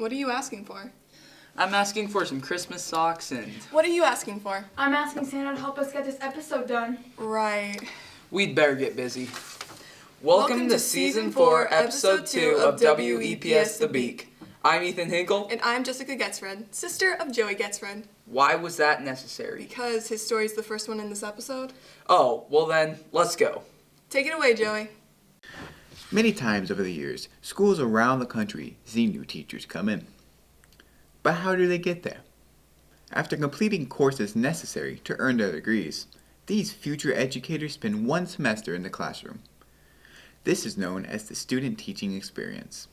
What are you asking for? I'm asking for some Christmas socks and... What are you asking for? I'm asking Santa to help us get this episode done. Right. We'd better get busy. Welcome to Season 4, Episode 2 of W-EPS The Beak. I'm Ethan Hinkle. And I'm Jessica Getzred, sister of Joey Getzred. Why was that necessary? Because his story's the first one in this episode. Oh, well then, let's go. Take it away, Joey. Many times over the years, schools around the country see new teachers come in. But how do they get there? After completing courses necessary to earn their degrees, these future educators spend one semester in the classroom. This is known as the student teaching experience.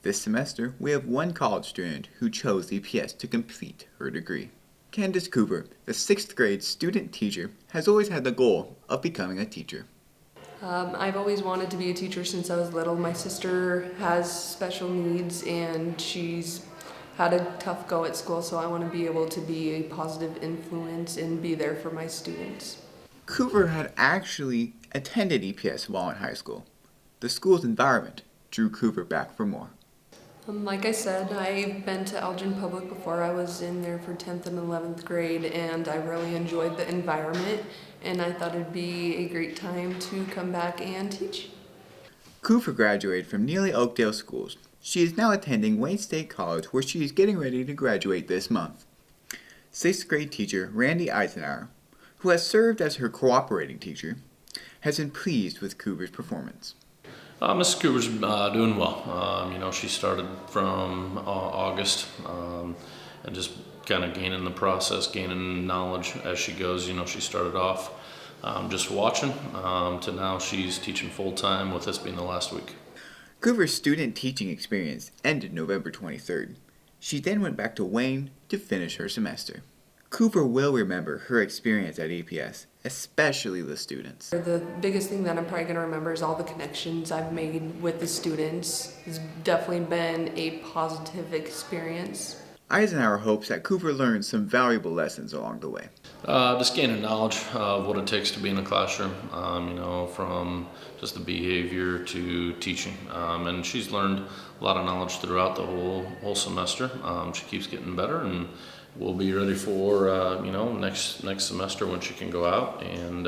This semester, we have one college student who chose the EPS to complete her degree. Candace Cooper, the 6th grade student teacher, has always had the goal of becoming a teacher. I've always wanted to be a teacher since I was little. My sister has special needs and she's had a tough go at school, so I want to be able to be a positive influence and be there for my students. Cooper had actually attended EPS while in high school. The school's environment drew Cooper back for more. Like I said, I've been to Elgin Public before. I was in there for 10th and 11th grade, and I really enjoyed the environment, and I thought it'd be a great time to come back and teach. Cooper graduated from Neely Oakdale Schools. She is now attending Wayne State College, where she is getting ready to graduate this month. 6th grade teacher Randy Eisenhower, who has served as her cooperating teacher, has been pleased with Cooper's performance. Mrs. Cooper's doing well. She started from August and just kind of gaining the process, gaining knowledge as she goes. She started off just watching to now she's teaching full-time, with this being the last week. Cooper's student teaching experience ended November 23rd. She then went back to Wayne to finish her semester. Cooper will remember her experience at EPS, especially the students. The biggest thing that I'm probably going to remember is all the connections I've made with the students. It's definitely been a positive experience. Eisenhower hopes that Cooper learns some valuable lessons along the way. Just gaining knowledge of what it takes to be in a classroom, from just the behavior to teaching. And she's learned a lot of knowledge throughout the whole semester. She keeps getting better, and we'll be ready for next semester when she can go out and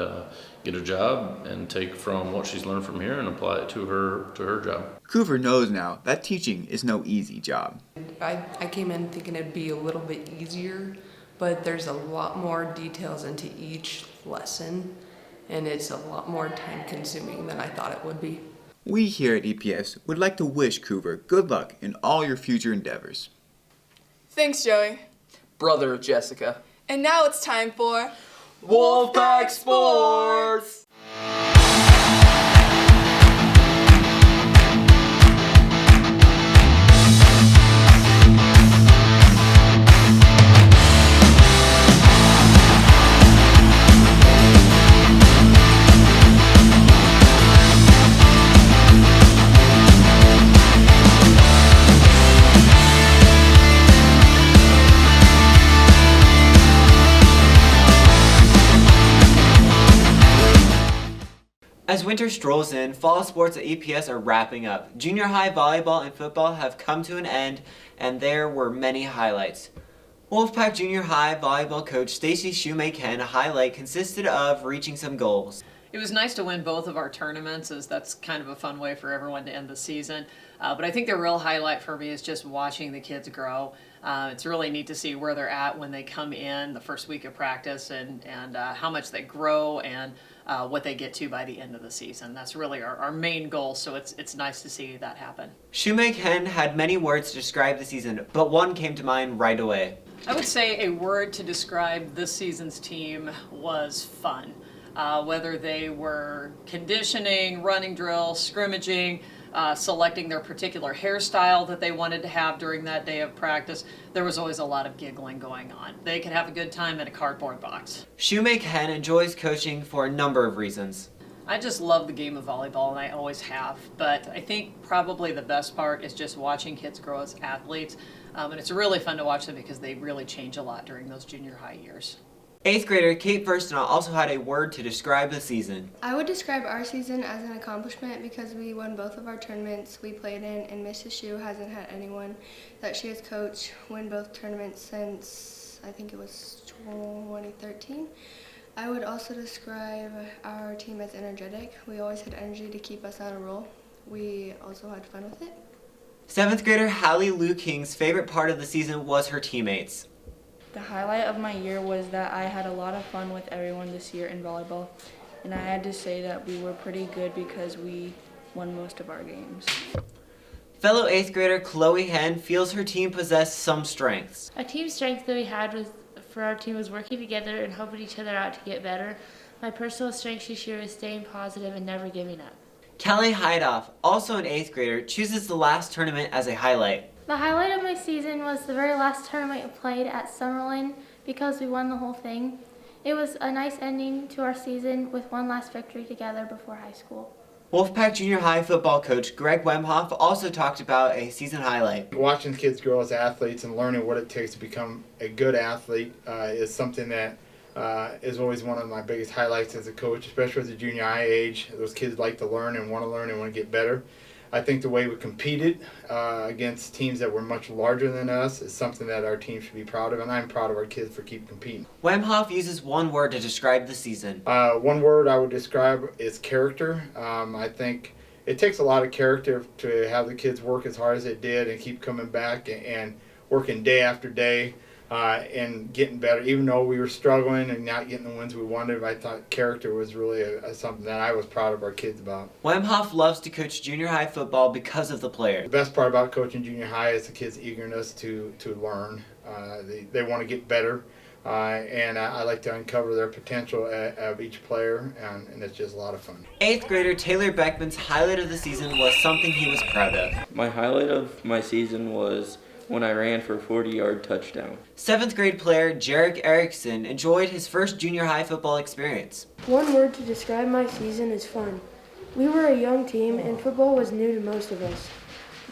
get a job and take from what she's learned from here and apply it to her job. Cooper knows now that teaching is no easy job. I came in thinking it'd be a little bit easier, but there's a lot more details into each lesson, and it's a lot more time consuming than I thought it would be. We here at EPS would like to wish Cooper good luck in all your future endeavors. Thanks, Joey. Brother of Jessica. And now it's time for Wolfpack Sports! As winter strolls in, fall sports at EPS are wrapping up. Junior high volleyball and football have come to an end, and there were many highlights. Wolfpack Junior High volleyball coach Stacy Shoemaken highlight consisted of reaching some goals. It was nice to win both of our tournaments, as that's kind of a fun way for everyone to end the season. But I think the real highlight for me is just watching the kids grow. It's really neat to see where they're at when they come in the first week of practice and how much they grow and what they get to by the end of the season. That's really our main goal, so it's nice to see that happen. Shoemaken had many words to describe the season, but one came to mind right away. I would say a word to describe this season's team was fun. Whether they were conditioning, running drills, scrimmaging, selecting their particular hairstyle that they wanted to have during that day of practice, there was always a lot of giggling going on. They could have a good time in a cardboard box. Shoemaken enjoys coaching for a number of reasons. I just love the game of volleyball, and I always have, but I think probably the best part is just watching kids grow as athletes, and it's really fun to watch them because they really change a lot during those junior high years. 8th grader Kate Verstenal also had a word to describe the season. I would describe our season as an accomplishment because we won both of our tournaments we played in, and Mrs. Shu hasn't had anyone that she has coached win both tournaments since I think it was 2013. I would also describe our team as energetic. We always had energy to keep us on a roll. We also had fun with it. 7th grader Hallie Lou King's favorite part of the season was her teammates. The highlight of my year was that I had a lot of fun with everyone this year in volleyball, and I had to say that we were pretty good because we won most of our games. Fellow 8th grader Chloe Henn feels her team possessed some strengths. A team strength that we had for our team was working together and helping each other out to get better. My personal strength this year is staying positive and never giving up. Kelly Heidoff, also an 8th grader, chooses the last tournament as a highlight. The highlight of my season was the very last tournament we played at Summerlin because we won the whole thing. It was a nice ending to our season with one last victory together before high school. Wolfpack Junior High football coach Greg Wemhoff also talked about a season highlight. Watching kids grow as athletes and learning what it takes to become a good athlete is something that is always one of my biggest highlights as a coach, especially at the junior high age. Those kids like to learn and want to get better. I think the way we competed against teams that were much larger than us is something that our team should be proud of, and I'm proud of our kids for keep competing. Wemhoff uses one word to describe the season. One word I would describe is character. I think it takes a lot of character to have the kids work as hard as they did and keep coming back and working day after day. And getting better. Even though we were struggling and not getting the wins we wanted, I thought character was really something that I was proud of our kids about. Wemhoff loves to coach junior high football because of the players. The best part about coaching junior high is the kids' eagerness to learn. They want to get better, and I like to uncover their potential of each player, and it's just a lot of fun. 8th grader Taylor Beckman's highlight of the season was something he was proud of. My highlight of my season was when I ran for a 40-yard touchdown. 7th grade player Jarek Erickson enjoyed his first junior high football experience. One word to describe my season is fun. We were a young team and football was new to most of us.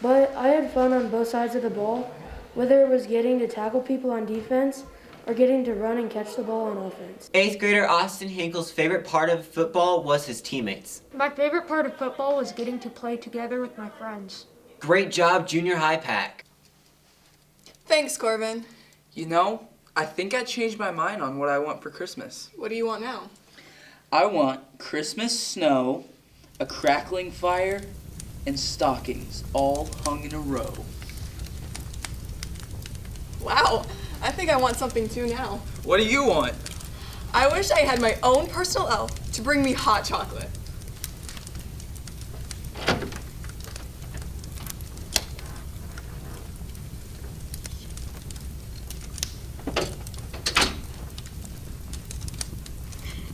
But I had fun on both sides of the ball, whether it was getting to tackle people on defense or getting to run and catch the ball on offense. 8th grader Austin Hinkle's favorite part of football was his teammates. My favorite part of football was getting to play together with my friends. Great job, junior high pack. Thanks, Corbin. You know, I think I changed my mind on what I want for Christmas. What do you want now? I want Christmas snow, a crackling fire, and stockings all hung in a row. Wow, I think I want something too now. What do you want? I wish I had my own personal elf to bring me hot chocolate.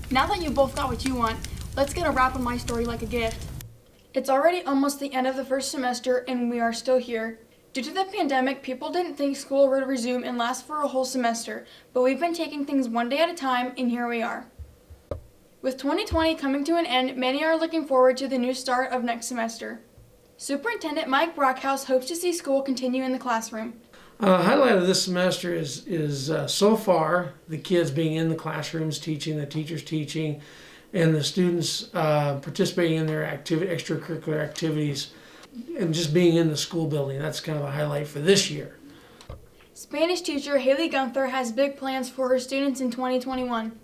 Now that you both got what you want, let's get a wrap on my story like a gift. It's already almost the end of the first semester and we are still here. Due to the pandemic, people didn't think school would resume and last for a whole semester, but we've been taking things one day at a time and here we are. With 2020 coming to an end, many are looking forward to the new start of next semester. Superintendent Mike Brockhouse hopes to see school continue in the classroom. Highlight of this semester is so far the kids being in the classrooms teaching, the teachers teaching, and the students participating in their extracurricular activities and just being in the school building. That's kind of a highlight for this year. Spanish teacher Haley Gunther has big plans for her students in 2021.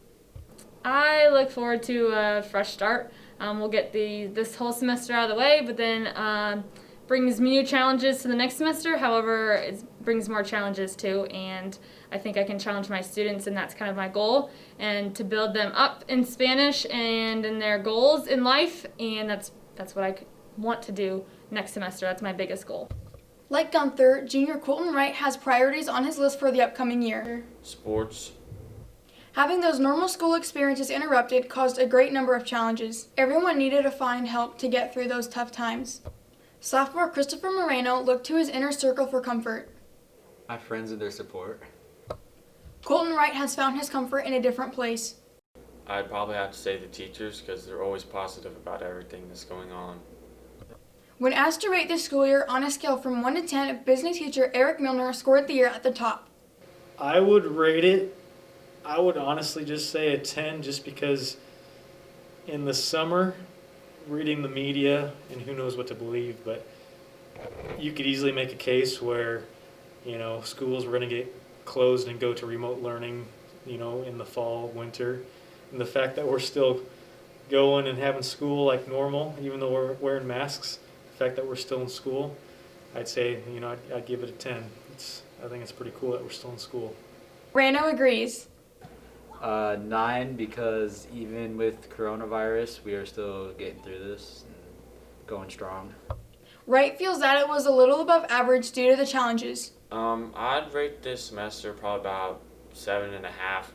I look forward to a fresh start. We'll get this whole semester out of the way, but then brings new challenges to the next semester. However, it brings more challenges too, and I think I can challenge my students, and that's kind of my goal, and to build them up in Spanish and in their goals in life, and that's what I want to do next semester. That's my biggest goal. Like Gunther, junior Colton Wright has priorities on his list for the upcoming year. Sports. Having those normal school experiences interrupted caused a great number of challenges. Everyone needed to find help to get through those tough times. Sophomore Christopher Moreno looked to his inner circle for comfort. My friends and their support. Colton Wright has found his comfort in a different place. I'd probably have to say the teachers because they're always positive about everything that's going on. When asked to rate this school year on a scale from 1 to 10, business teacher Eric Milner scored the year at the top. I would rate it I would honestly just say a 10 just because in the summer, reading the media, and who knows what to believe, but you could easily make a case where, schools were going to get closed and go to remote learning, in the fall, winter. And the fact that we're still going and having school like normal, even though we're wearing masks, the fact that we're still in school, I'd say, I'd give it a 10. I think it's pretty cool that we're still in school. Rano agrees. 9 because even with coronavirus, we are still getting through this and going strong. Wright feels that it was a little above average due to the challenges. I'd rate this semester probably about 7.5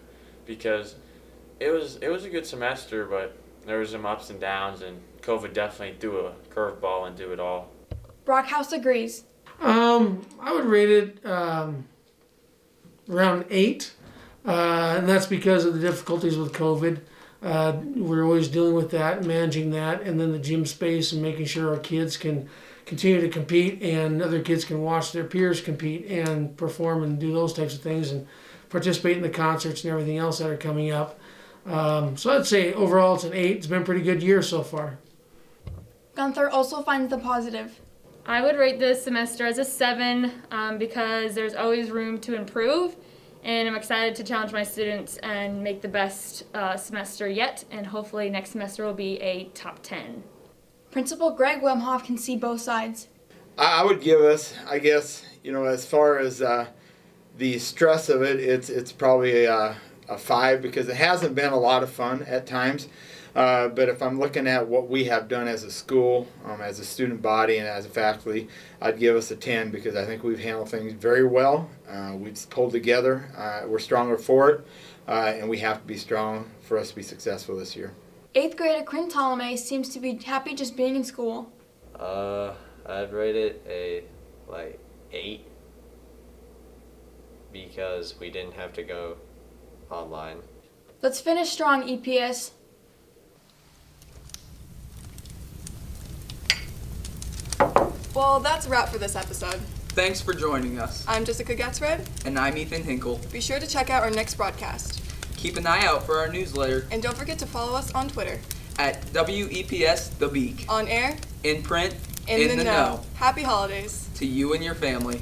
because it was a good semester, but there was some ups and downs, and COVID definitely threw a curveball into it all. Brockhouse agrees. I would rate it around 8, and that's because of the difficulties with COVID. We're always dealing with that, managing that, and then the gym space and making sure our kids can continue to compete and other kids can watch their peers compete and perform and do those types of things and participate in the concerts and everything else that are coming up. So I'd say overall it's an 8. It's been a pretty good year so far. Gunther also finds the positive. I would rate this semester as a 7 because there's always room to improve, and I'm excited to challenge my students and make the best semester yet, and hopefully next semester will be a top 10. Principal Greg Wemhoff can see both sides. I would give us, I guess, as far as the stress of it, it's probably a 5 because it hasn't been a lot of fun at times. But if I'm looking at what we have done as a school, as a student body, and as a faculty, I'd give us a 10 because I think we've handled things very well. We've pulled together. We're stronger for it, and we have to be strong for us to be successful this year. 8th grader Quinn Ptolemy seems to be happy just being in school. I'd rate it a 8 because we didn't have to go online. Let's finish strong, EPS. Well, that's a wrap for this episode. Thanks for joining us. I'm Jessica Getzred. And I'm Ethan Hinkle. Be sure to check out our next broadcast. Keep an eye out for our newsletter. And don't forget to follow us on Twitter. At W-EPS The Beak. On air. In print. In the know. Happy holidays. To you and your family.